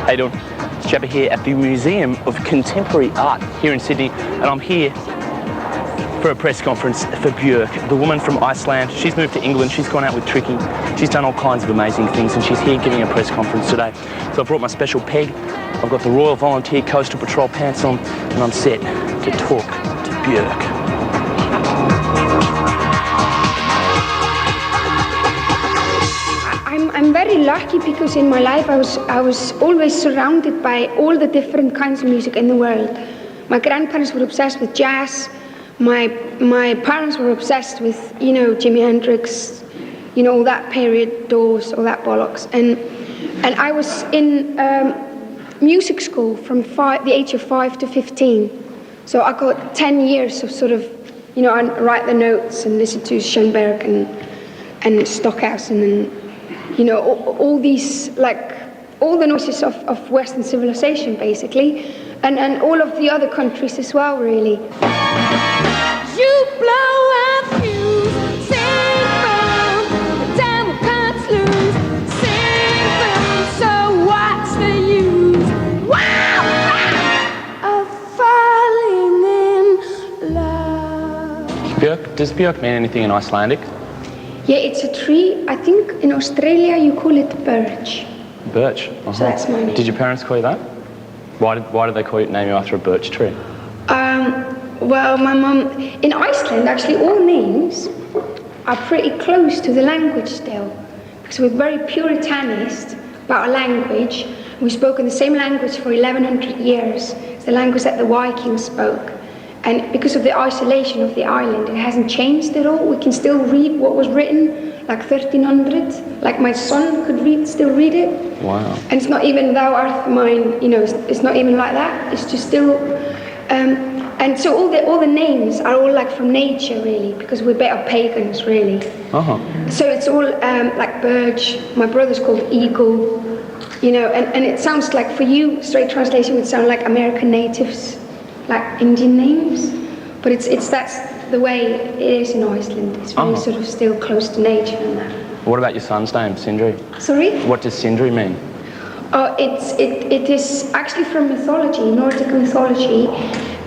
How you doing? It's Jabba here at the Museum of Contemporary Art here in Sydney, and I'm here for a press conference for Björk, the woman from Iceland. She's moved to England, she's gone out with Tricky, she's done all kinds of amazing things, and she's here giving a press conference today. So I brought my special peg, I've got the Royal Volunteer Coastal Patrol pants on, and I'm set to talk to Björk. I'm very lucky because in my life I was always surrounded by all the different kinds of music in the world. My grandparents were obsessed with jazz. My parents were obsessed with, Jimi Hendrix, all that period, Doors, all that bollocks. And I was in music school from the age of 5 to 15. So I got 10 years of sort of, I write the notes and listen to Schoenberg and Stockhausen and all these, all the noises of Western civilization, basically, and all of the other countries as well, really. You blow a fuse, sing from the damn cuts loose, sing from, so what's the use? Wow! Of falling in love. Björk, does Björk mean anything in Icelandic? Yeah, it's a tree. I think in Australia you call it birch. Birch? Uh-huh. So that's my name. Did your parents call you that? Why did they name you after a birch tree? Well, my mum, in Iceland, actually all names are pretty close to the language still. Because we're very puritanist about our language. We've spoken the same language for 1100 years. It's the language that the Vikings spoke. And because of the isolation of the island, it hasn't changed at all. We can still read what was written, like 1300. Like my son could still read it. Wow. And it's not even thou art mine, it's not even like that. It's just still, and so all the names are all like from nature, really, because we're better pagans, really. Uh-huh. So it's all like birch. My brother's called Eagle, and it sounds like, for you, straight translation would sound like American natives, like Indian names, but that's the way it is in Iceland. It's very sort of still close to nature and that. What about your son's name, Sindri? Sorry? What does Sindri mean? It is actually from mythology, Nordic mythology,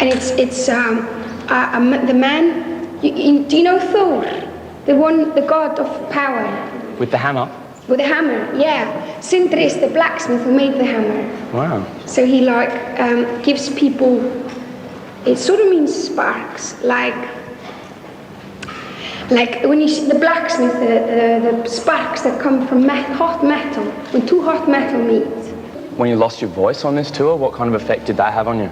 and it's the man. Do you know Thor, the god of power? With the hammer? With the hammer, yeah. Sindri is the blacksmith who made the hammer. Wow. So he gives people. It sort of means sparks, like when you see the blacksmith, the sparks that come from hot metal, when two hot metal meet. When you lost your voice on this tour, what kind of effect did that have on you?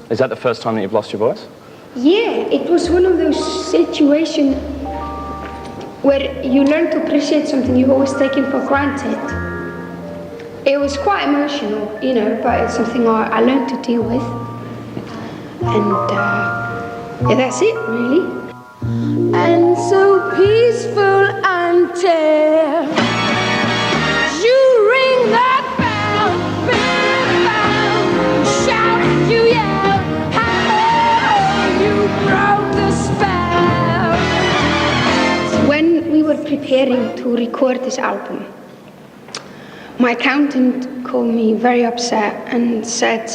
Is that the first time that you've lost your voice? Yeah, it was one of those situations where you learn to appreciate something you've always taken for granted. It was quite emotional, but it's something I learned to deal with. And yeah, that's it, really. And so peaceful until you ring that bell, bell, shout, you yell, how you broke the spell. When we were preparing to record this album, my accountant called me very upset and said,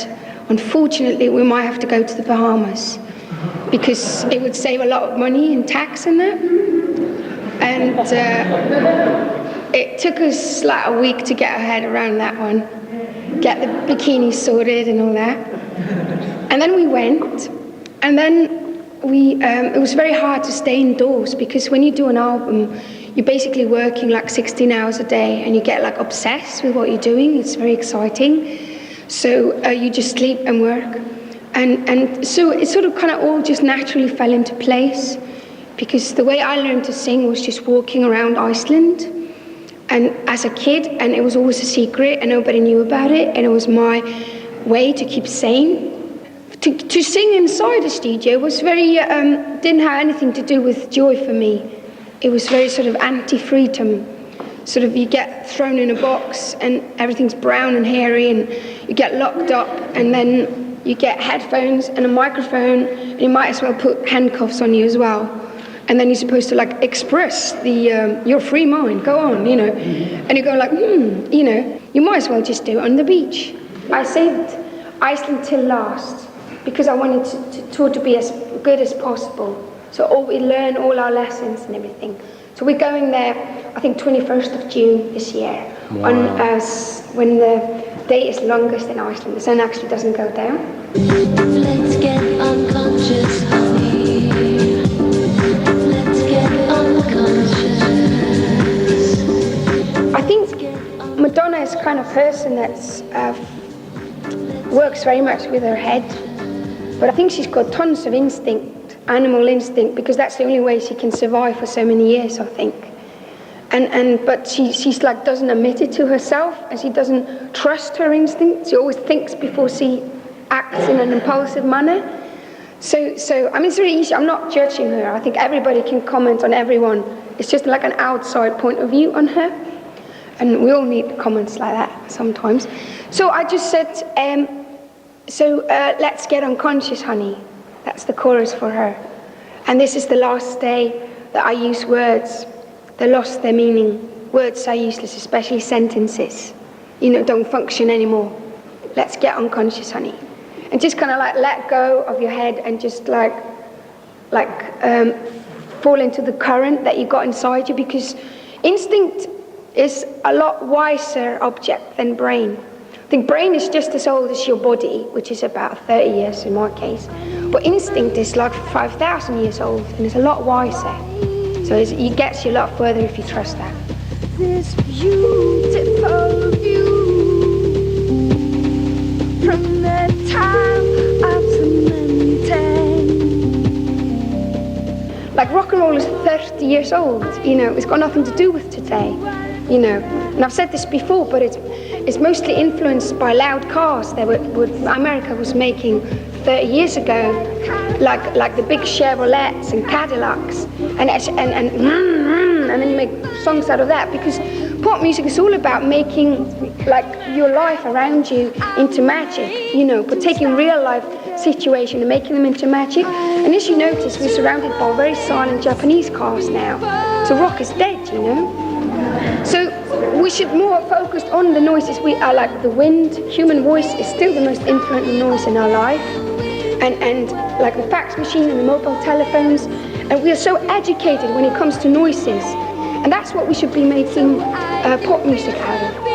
unfortunately, we might have to go to the Bahamas because it would save a lot of money in tax and that. And it took us like a week to get our head around that one, get the bikini sorted and all that. And then we went, and then it was very hard to stay indoors because when you do an album, you're basically working like 16 hours a day and you get like obsessed with what you're doing. It's very exciting. So you just sleep and work. And so it sort of kind of all just naturally fell into place because the way I learned to sing was just walking around Iceland and as a kid, and it was always a secret and nobody knew about it, and it was my way to keep sane. To sing inside a studio was very, didn't have anything to do with joy for me. It was very sort of anti-freedom. Sort of you get thrown in a box and everything's brown and hairy and you get locked up and then you get headphones and a microphone and you might as well put handcuffs on you as well. And then you're supposed to like express your free mind, go on, you know. And you go like, you know, you might as well just do it on the beach. I saved Iceland till last because I wanted to tour to be as good as possible. So we learn all our lessons and everything. So we're going there, I think 21st of June this year. Wow. When the day is longest in Iceland. The sun actually doesn't go down. Let's get unconscious, honey. Let's get unconscious. I think Madonna is the kind of person that's works very much with her head, but I think she's got tons of instinct, animal instinct, because that's the only way she can survive for so many years, I think. But she's like doesn't admit it to herself, and she doesn't trust her instinct. She always thinks before she acts in an impulsive manner. So I mean, it's really easy. I'm not judging her. I think everybody can comment on everyone. It's just like an outside point of view on her, and we all need comments like that sometimes. So I just said, let's get unconscious, honey. That's the chorus for her. And this is the last day that I use words. They lost their meaning. Words are useless, especially sentences. You know, don't function anymore. Let's get unconscious, honey. And just kind of like let go of your head and just like fall into the current that you got inside you, because instinct is a lot wiser object than brain. I think brain is just as old as your body, which is about 30 years in my case. But instinct is like 5,000 years old and it's a lot wiser. So it gets you a lot further if you trust that. This beautiful view from the top of the mountain. Like rock and roll is 30 years old, you know, it's got nothing to do with today, you know. And I've said this before, but it's mostly influenced by loud cars that America was making 30 years ago, like the big Chevrolets and Cadillacs, and then you make songs out of that, because pop music is all about making like your life around you into magic, you know, but taking real life situation and making them into magic. And as you notice, we're surrounded by very silent Japanese cars now, so rock is dead, you know. So we should more focus on the noises. We are like the wind. Human voice is still the most influential noise in our life, and like the fax machine and the mobile telephones, and we are so educated when it comes to noises, and that's what we should be making pop music out of.